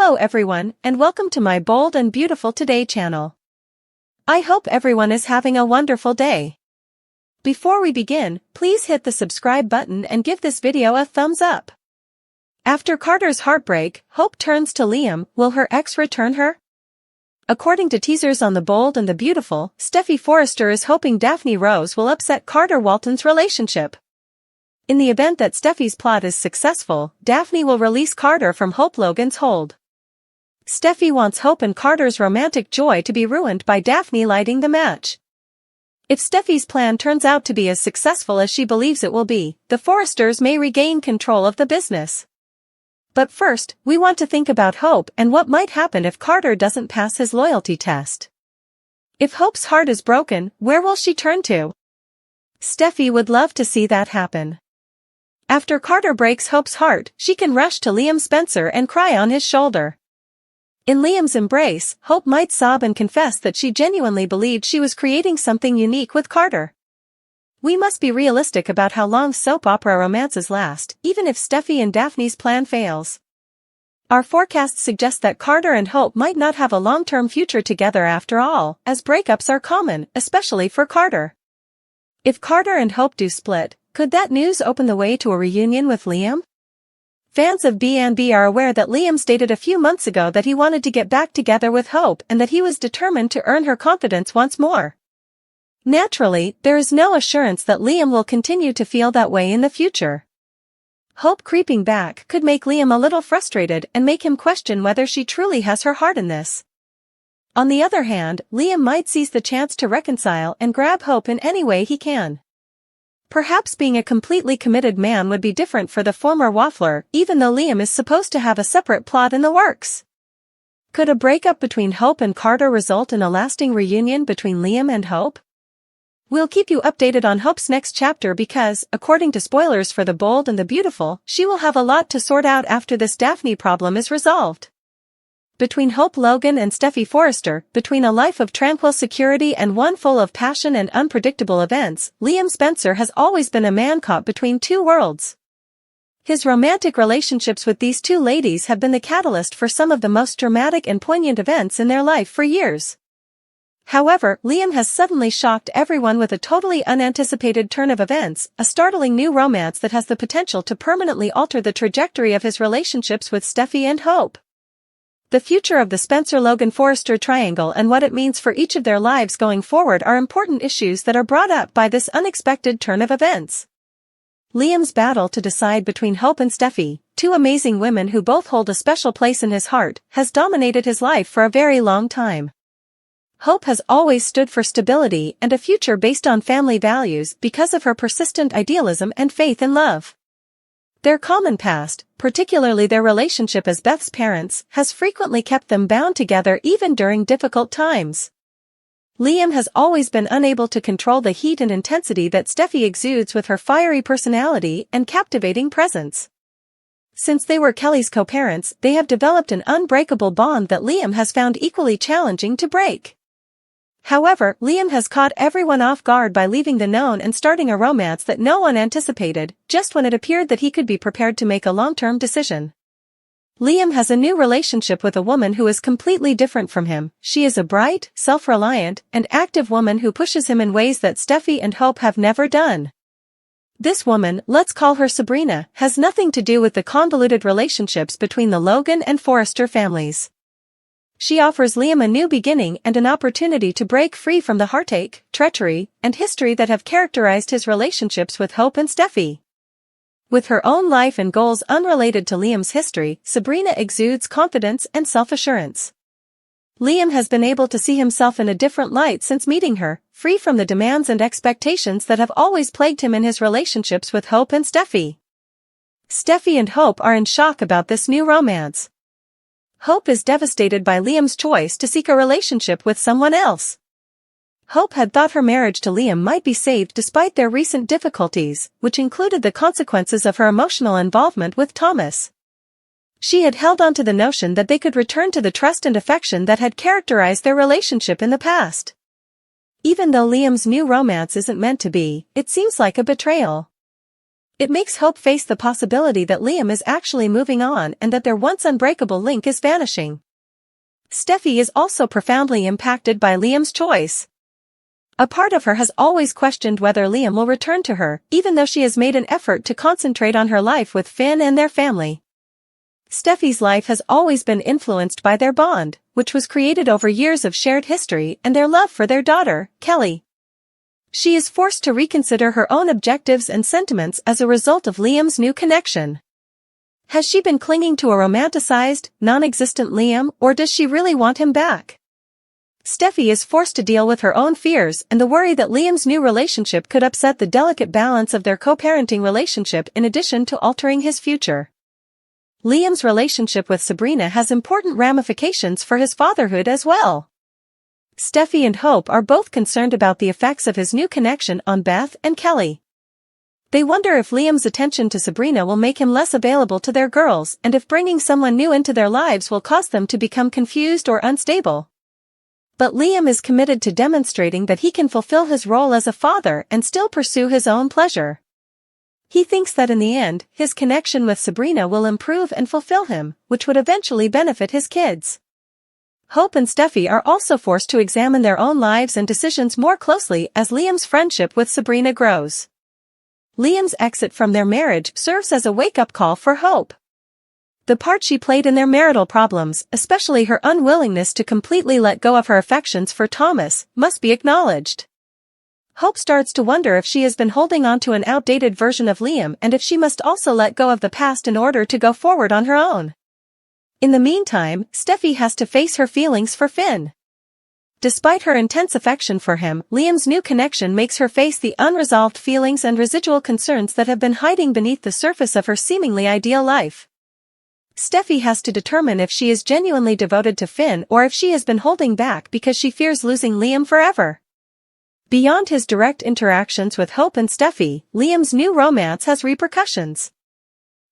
Hello everyone, and welcome to my Bold and Beautiful Today channel. I hope everyone is having a wonderful day. Before we begin, please hit the subscribe button and give this video a thumbs up. After Carter's heartbreak, Hope turns to Liam. Will her ex return her? According to teasers on The Bold and the Beautiful, Steffy Forrester is hoping Daphne Rose will upset Carter Walton's relationship. In the event that Steffy's plot is successful, Daphne will release Carter from Hope Logan's hold. Steffy wants Hope and Carter's romantic joy to be ruined by Daphne lighting the match. If Steffy's plan turns out to be as successful as she believes it will be, the Forresters may regain control of the business. But first, we want to think about Hope and what might happen if Carter doesn't pass his loyalty test. If Hope's heart is broken, where will she turn to? Steffy would love to see that happen. After Carter breaks Hope's heart, she can rush to Liam Spencer and cry on his shoulder. In Liam's embrace, Hope might sob and confess that she genuinely believed she was creating something unique with Carter. We must be realistic about how long soap opera romances last, even if Steffy and Daphne's plan fails. Our forecasts suggest that Carter and Hope might not have a long-term future together after all, as breakups are common, especially for Carter. If Carter and Hope do split, could that news open the way to a reunion with Liam? Fans of B&B are aware that Liam stated a few months ago that he wanted to get back together with Hope and that he was determined to earn her confidence once more. Naturally, there is no assurance that Liam will continue to feel that way in the future. Hope creeping back could make Liam a little frustrated and make him question whether she truly has her heart in this. On the other hand, Liam might seize the chance to reconcile and grab Hope in any way he can. Perhaps being a completely committed man would be different for the former waffler, even though Liam is supposed to have a separate plot in the works. Could a breakup between Hope and Carter result in a lasting reunion between Liam and Hope? We'll keep you updated on Hope's next chapter because, according to spoilers for The Bold and the Beautiful, she will have a lot to sort out after this Daphne problem is resolved. Between Hope Logan and Steffy Forrester, between a life of tranquil security and one full of passion and unpredictable events, Liam Spencer has always been a man caught between two worlds. His romantic relationships with these two ladies have been the catalyst for some of the most dramatic and poignant events in their life for years. However, Liam has suddenly shocked everyone with a totally unanticipated turn of events, a startling new romance that has the potential to permanently alter the trajectory of his relationships with Steffy and Hope. The future of the Spencer-Logan-Forrester triangle and what it means for each of their lives going forward are important issues that are brought up by this unexpected turn of events. Liam's battle to decide between Hope and Steffy, two amazing women who both hold a special place in his heart, has dominated his life for a very long time. Hope has always stood for stability and a future based on family values because of her persistent idealism and faith in love. Their common past, particularly their relationship as Beth's parents, has frequently kept them bound together even during difficult times. Liam has always been unable to control the heat and intensity that Steffy exudes with her fiery personality and captivating presence. Since they were Kelly's co-parents, they have developed an unbreakable bond that Liam has found equally challenging to break. However, Liam has caught everyone off guard by leaving the known and starting a romance that no one anticipated, just when it appeared that he could be prepared to make a long-term decision. Liam has a new relationship with a woman who is completely different from him. She is a bright, self-reliant, and active woman who pushes him in ways that Steffy and Hope have never done. This woman, let's call her Sabrina, has nothing to do with the convoluted relationships between the Logan and Forrester families. She offers Liam a new beginning and an opportunity to break free from the heartache, treachery, and history that have characterized his relationships with Hope and Steffy. With her own life and goals unrelated to Liam's history, Sabrina exudes confidence and self-assurance. Liam has been able to see himself in a different light since meeting her, free from the demands and expectations that have always plagued him in his relationships with Hope and Steffy. Steffy and Hope are in shock about this new romance. Hope is devastated by Liam's choice to seek a relationship with someone else. Hope had thought her marriage to Liam might be saved despite their recent difficulties, which included the consequences of her emotional involvement with Thomas. She had held on to the notion that they could return to the trust and affection that had characterized their relationship in the past. Even though Liam's new romance isn't meant to be, it seems like a betrayal. It makes Hope face the possibility that Liam is actually moving on and that their once unbreakable link is vanishing. Steffi is also profoundly impacted by Liam's choice. A part of her has always questioned whether Liam will return to her, even though she has made an effort to concentrate on her life with Finn and their family. Steffi's life has always been influenced by their bond, which was created over years of shared history and their love for their daughter, Kelly. She is forced to reconsider her own objectives and sentiments as a result of Liam's new connection. Has she been clinging to a romanticized, non-existent Liam, or does she really want him back? Steffi is forced to deal with her own fears and the worry that Liam's new relationship could upset the delicate balance of their co-parenting relationship in addition to altering his future. Liam's relationship with Sabrina has important ramifications for his fatherhood as well. Steffi and Hope are both concerned about the effects of his new connection on Beth and Kelly. They wonder if Liam's attention to Sabrina will make him less available to their girls and if bringing someone new into their lives will cause them to become confused or unstable. But Liam is committed to demonstrating that he can fulfill his role as a father and still pursue his own pleasure. He thinks that in the end, his connection with Sabrina will improve and fulfill him, which would eventually benefit his kids. Hope and Steffi are also forced to examine their own lives and decisions more closely as Liam's friendship with Sabrina grows. Liam's exit from their marriage serves as a wake-up call for Hope. The part she played in their marital problems, especially her unwillingness to completely let go of her affections for Thomas, must be acknowledged. Hope starts to wonder if she has been holding on to an outdated version of Liam and if she must also let go of the past in order to go forward on her own. In the meantime, Steffi has to face her feelings for Finn. Despite her intense affection for him, Liam's new connection makes her face the unresolved feelings and residual concerns that have been hiding beneath the surface of her seemingly ideal life. Steffi has to determine if she is genuinely devoted to Finn or if she has been holding back because she fears losing Liam forever. Beyond his direct interactions with Hope and Steffi, Liam's new romance has repercussions.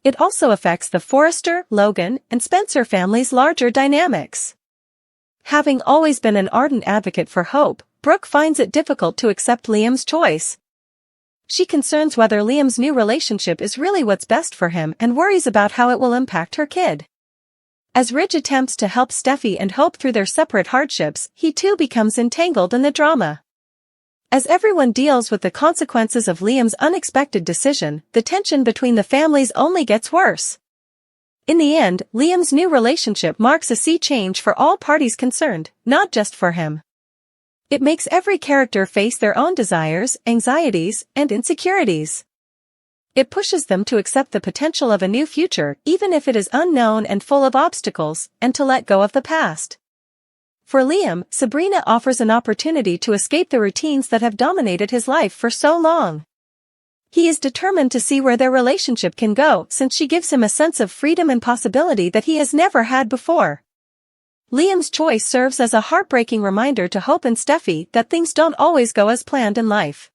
It also affects the Forrester, Logan, and Spencer families' larger dynamics. Having always been an ardent advocate for Hope, Brooke finds it difficult to accept Liam's choice. She concerns whether Liam's new relationship is really what's best for him and worries about how it will impact her kid. As Ridge attempts to help Steffi and Hope through their separate hardships, he too becomes entangled in the drama. As everyone deals with the consequences of Liam's unexpected decision, the tension between the families only gets worse. In the end, Liam's new relationship marks a sea change for all parties concerned, not just for him. It makes every character face their own desires, anxieties, and insecurities. It pushes them to accept the potential of a new future, even if it is unknown and full of obstacles, and to let go of the past. For Liam, Sabrina offers an opportunity to escape the routines that have dominated his life for so long. He is determined to see where their relationship can go since she gives him a sense of freedom and possibility that he has never had before. Liam's choice serves as a heartbreaking reminder to Hope and Steffi that things don't always go as planned in life.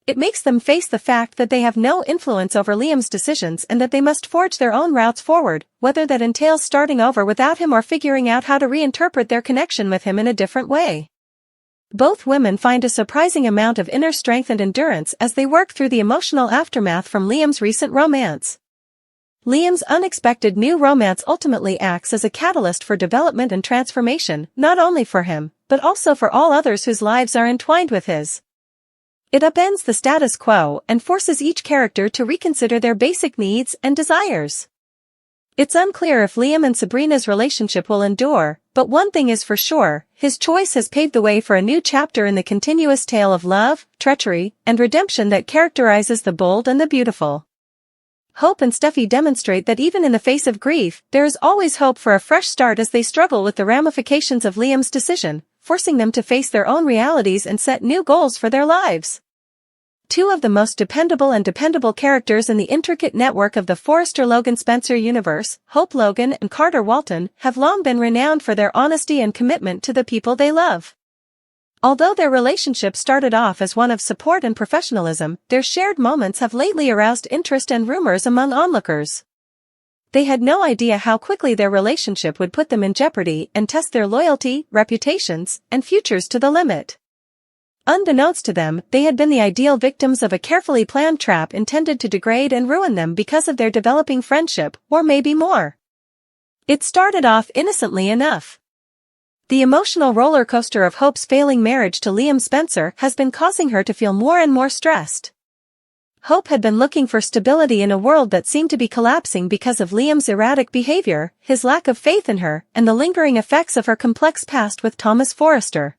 It makes them face the fact that they have no influence over Liam's decisions and that they must forge their own routes forward, whether that entails starting over without him or figuring out how to reinterpret their connection with him in a different way. Both women find a surprising amount of inner strength and endurance as they work through the emotional aftermath from Liam's recent romance. Liam's unexpected new romance ultimately acts as a catalyst for development and transformation, not only for him, but also for all others whose lives are entwined with his. It upends the status quo and forces each character to reconsider their basic needs and desires. It's unclear if Liam and Sabrina's relationship will endure, but one thing is for sure, his choice has paved the way for a new chapter in the continuous tale of love, treachery, and redemption that characterizes the bold and the beautiful. Hope and Steffi demonstrate that even in the face of grief, there is always hope for a fresh start as they struggle with the ramifications of Liam's decision, forcing them to face their own realities and set new goals for their lives. Two of the most dependable characters in the intricate network of the Forrester Logan Spencer universe, Hope Logan and Carter Walton, have long been renowned for their honesty and commitment to the people they love. Although their relationship started off as one of support and professionalism, their shared moments have lately aroused interest and rumors among onlookers. They had no idea how quickly their relationship would put them in jeopardy and test their loyalty, reputations, and futures to the limit. Unbeknownst to them, they had been the ideal victims of a carefully planned trap intended to degrade and ruin them because of their developing friendship, or maybe more. It started off innocently enough. The emotional roller coaster of Hope's failing marriage to Liam Spencer has been causing her to feel more and more stressed. Hope had been looking for stability in a world that seemed to be collapsing because of Liam's erratic behavior, his lack of faith in her, and the lingering effects of her complex past with Thomas Forrester.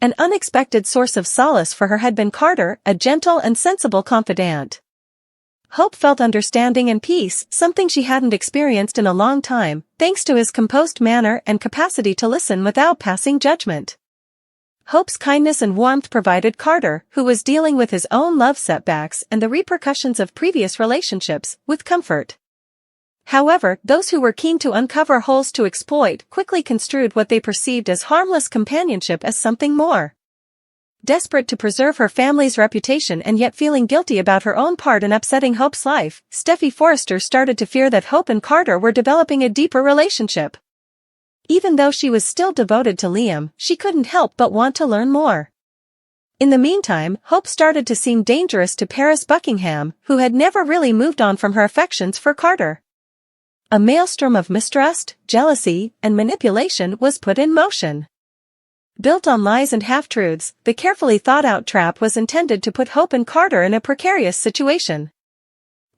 An unexpected source of solace for her had been Carter, a gentle and sensible confidant. Hope felt understanding and peace, something she hadn't experienced in a long time, thanks to his composed manner and capacity to listen without passing judgment. Hope's kindness and warmth provided Carter, who was dealing with his own love setbacks and the repercussions of previous relationships, with comfort. However, those who were keen to uncover holes to exploit quickly construed what they perceived as harmless companionship as something more. Desperate to preserve her family's reputation and yet feeling guilty about her own part in upsetting Hope's life, Steffi Forrester started to fear that Hope and Carter were developing a deeper relationship. Even though she was still devoted to Liam, she couldn't help but want to learn more. In the meantime, Hope started to seem dangerous to Paris Buckingham, who had never really moved on from her affections for Carter. A maelstrom of mistrust, jealousy, and manipulation was put in motion. Built on lies and half-truths, the carefully thought-out trap was intended to put Hope and Carter in a precarious situation.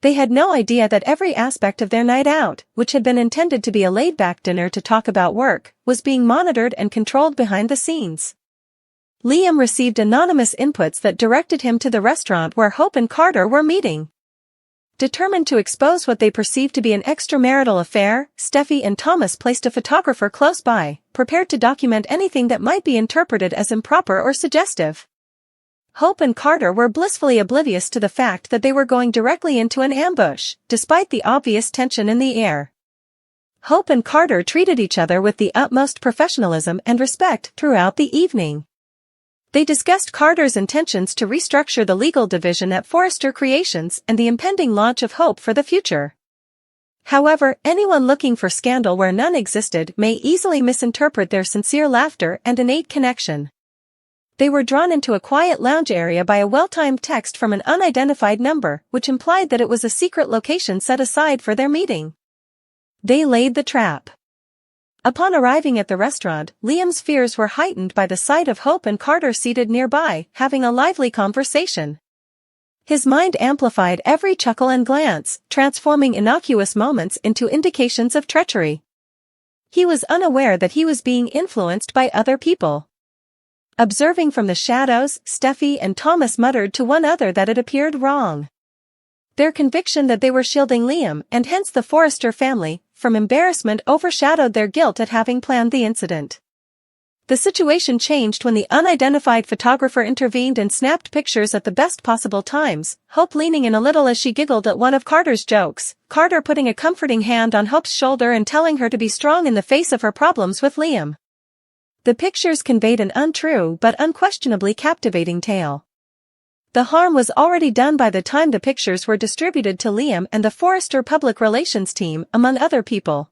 They had no idea that every aspect of their night out, which had been intended to be a laid-back dinner to talk about work, was being monitored and controlled behind the scenes. Liam received anonymous inputs that directed him to the restaurant where Hope and Carter were meeting. Determined to expose what they perceived to be an extramarital affair, Steffi and Thomas placed a photographer close by, prepared to document anything that might be interpreted as improper or suggestive. Hope and Carter were blissfully oblivious to the fact that they were going directly into an ambush, despite the obvious tension in the air. Hope and Carter treated each other with the utmost professionalism and respect throughout the evening. They discussed Carter's intentions to restructure the legal division at Forrester Creations and the impending launch of Hope for the future. However, anyone looking for scandal where none existed may easily misinterpret their sincere laughter and innate connection. They were drawn into a quiet lounge area by a well-timed text from an unidentified number, which implied that it was a secret location set aside for their meeting. They laid the trap. Upon arriving at the restaurant, Liam's fears were heightened by the sight of Hope and Carter seated nearby, having a lively conversation. His mind amplified every chuckle and glance, transforming innocuous moments into indications of treachery. He was unaware that he was being influenced by other people. Observing from the shadows, Steffi and Thomas muttered to one another that it appeared wrong. Their conviction that they were shielding Liam, and hence the Forrester family, from embarrassment overshadowed their guilt at having planned the incident. The situation changed when the unidentified photographer intervened and snapped pictures at the best possible times, Hope leaning in a little as she giggled at one of Carter's jokes, Carter putting a comforting hand on Hope's shoulder and telling her to be strong in the face of her problems with Liam. The pictures conveyed an untrue but unquestionably captivating tale. The harm was already done by the time the pictures were distributed to Liam and the Forrester public relations team, among other people.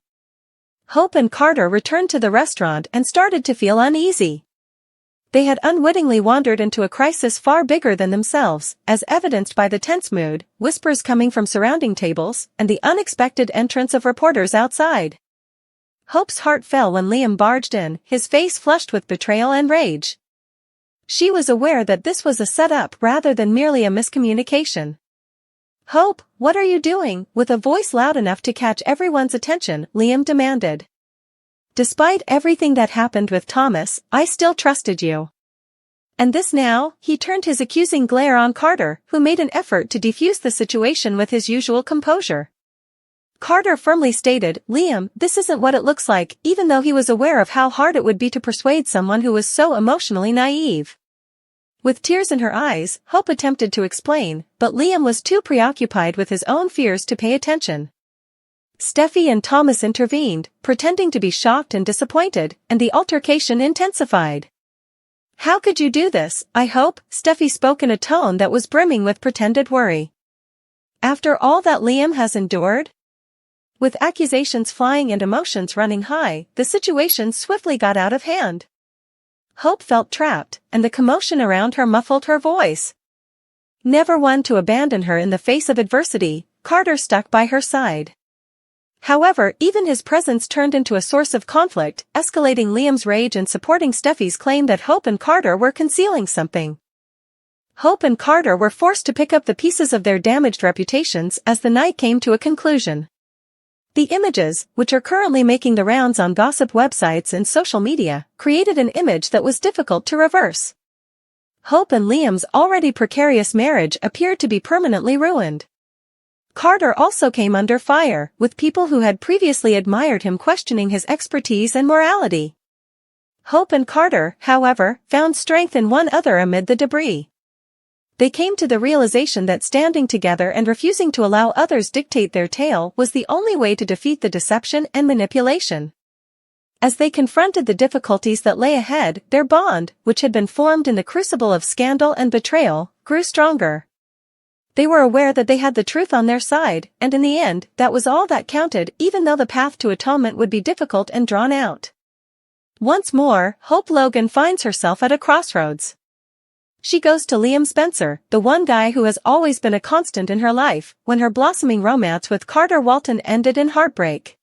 Hope and Carter returned to the restaurant and started to feel uneasy. They had unwittingly wandered into a crisis far bigger than themselves, as evidenced by the tense mood, whispers coming from surrounding tables, and the unexpected entrance of reporters outside. Hope's heart fell when Liam barged in, his face flushed with betrayal and rage. She was aware that this was a setup rather than merely a miscommunication. "Hope, what are you doing?" With a voice loud enough to catch everyone's attention, Liam demanded. "Despite everything that happened with Thomas, I still trusted you." And this now? He turned his accusing glare on Carter, who made an effort to defuse the situation with his usual composure. Carter firmly stated, "Liam, this isn't what it looks like," even though he was aware of how hard it would be to persuade someone who was so emotionally naive. With tears in her eyes, Hope attempted to explain, but Liam was too preoccupied with his own fears to pay attention. Steffi and Thomas intervened, pretending to be shocked and disappointed, and the altercation intensified. "How could you do this, I hope?" Steffi spoke in a tone that was brimming with pretended worry. "After all that Liam has endured?" With accusations flying and emotions running high, the situation swiftly got out of hand. Hope felt trapped, and the commotion around her muffled her voice. Never one to abandon her in the face of adversity, Carter stuck by her side. However, even his presence turned into a source of conflict, escalating Liam's rage and supporting Steffi's claim that Hope and Carter were concealing something. Hope and Carter were forced to pick up the pieces of their damaged reputations as the night came to a conclusion. The images, which are currently making the rounds on gossip websites and social media, created an image that was difficult to reverse. Hope and Liam's already precarious marriage appeared to be permanently ruined. Carter also came under fire, with people who had previously admired him questioning his expertise and morality. Hope and Carter, however, found strength in one another amid the debris. They came to the realization that standing together and refusing to allow others dictate their tale was the only way to defeat the deception and manipulation. As they confronted the difficulties that lay ahead, their bond, which had been formed in the crucible of scandal and betrayal, grew stronger. They were aware that they had the truth on their side, and in the end, that was all that counted, even though the path to atonement would be difficult and drawn out. Once more, Hope Logan finds herself at a crossroads. She goes to Liam Spencer, the one guy who has always been a constant in her life, when her blossoming romance with Carter Walton ended in heartbreak.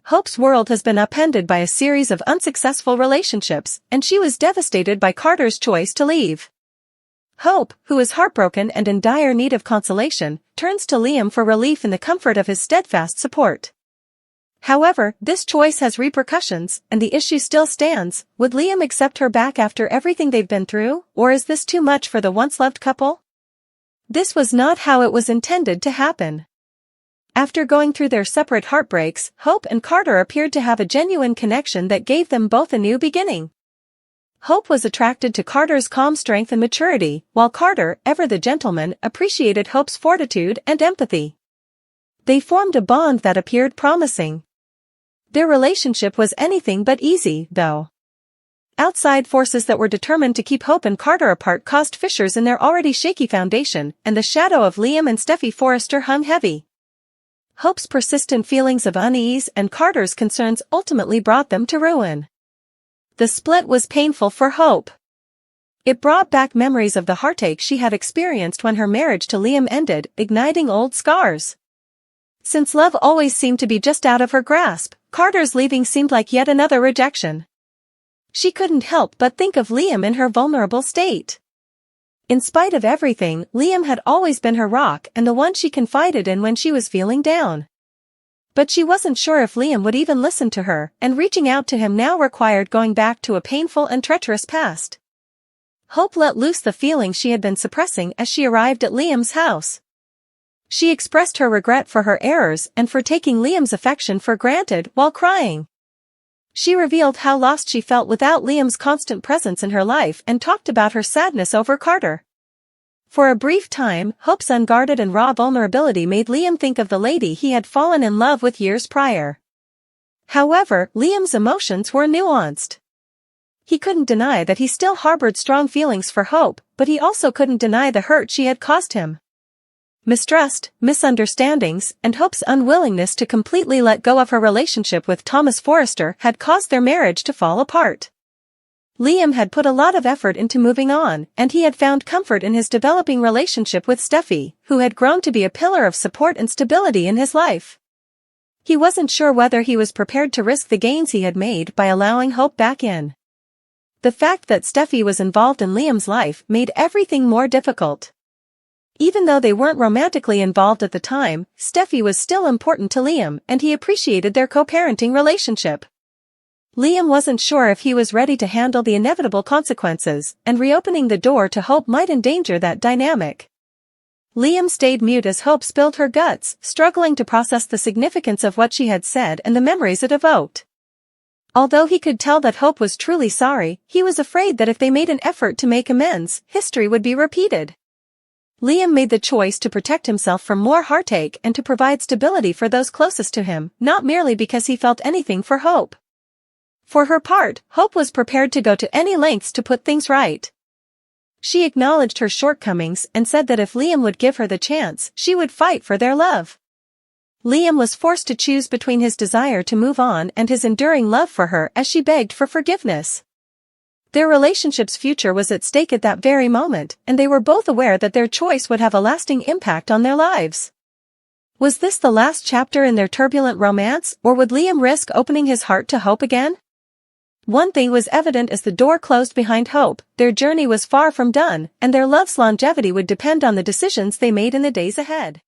Hope's world has been upended by a series of unsuccessful relationships, and she was devastated by Carter's choice to leave. Hope, who is heartbroken and in dire need of consolation, turns to Liam for relief in the comfort of his steadfast support. However, this choice has repercussions, and the issue still stands. Would Liam accept her back after everything they've been through, or is this too much for the once-loved couple? This was not how it was intended to happen. After going through their separate heartbreaks, Hope and Carter appeared to have a genuine connection that gave them both a new beginning. Hope was attracted to Carter's calm strength and maturity, while Carter, ever the gentleman, appreciated Hope's fortitude and empathy. They formed a bond that appeared promising. Their relationship was anything but easy, though. Outside forces that were determined to keep Hope and Carter apart caused fissures in their already shaky foundation, and the shadow of Liam and Steffi Forrester hung heavy. Hope's persistent feelings of unease and Carter's concerns ultimately brought them to ruin. The split was painful for Hope. It brought back memories of the heartache she had experienced when her marriage to Liam ended, igniting old scars. Since love always seemed to be just out of her grasp, Carter's leaving seemed like yet another rejection. She couldn't help but think of Liam in her vulnerable state. In spite of everything, Liam had always been her rock and the one she confided in when she was feeling down. But she wasn't sure if Liam would even listen to her, and reaching out to him now required going back to a painful and treacherous past. Hope let loose the feelings she had been suppressing as she arrived at Liam's house. She expressed her regret for her errors and for taking Liam's affection for granted while crying. She revealed how lost she felt without Liam's constant presence in her life and talked about her sadness over Carter. For a brief time, Hope's unguarded and raw vulnerability made Liam think of the lady he had fallen in love with years prior. However, Liam's emotions were nuanced. He couldn't deny that he still harbored strong feelings for Hope, but he also couldn't deny the hurt she had caused him. Mistrust, misunderstandings, and Hope's unwillingness to completely let go of her relationship with Thomas Forrester had caused their marriage to fall apart. Liam had put a lot of effort into moving on, and he had found comfort in his developing relationship with Steffi, who had grown to be a pillar of support and stability in his life. He wasn't sure whether he was prepared to risk the gains he had made by allowing Hope back in. The fact that Steffi was involved in Liam's life made everything more difficult. Even though they weren't romantically involved at the time, Steffi was still important to Liam, and he appreciated their co-parenting relationship. Liam wasn't sure if he was ready to handle the inevitable consequences, and reopening the door to Hope might endanger that dynamic. Liam stayed mute as Hope spilled her guts, struggling to process the significance of what she had said and the memories it evoked. Although he could tell that Hope was truly sorry, he was afraid that if they made an effort to make amends, history would be repeated. Liam made the choice to protect himself from more heartache and to provide stability for those closest to him, not merely because he felt anything for Hope. For her part, Hope was prepared to go to any lengths to put things right. She acknowledged her shortcomings and said that if Liam would give her the chance, she would fight for their love. Liam was forced to choose between his desire to move on and his enduring love for her as she begged for forgiveness. Their relationship's future was at stake at that very moment, and they were both aware that their choice would have a lasting impact on their lives. Was this the last chapter in their turbulent romance, or would Liam risk opening his heart to Hope again? One thing was evident as the door closed behind Hope: their journey was far from done, and their love's longevity would depend on the decisions they made in the days ahead.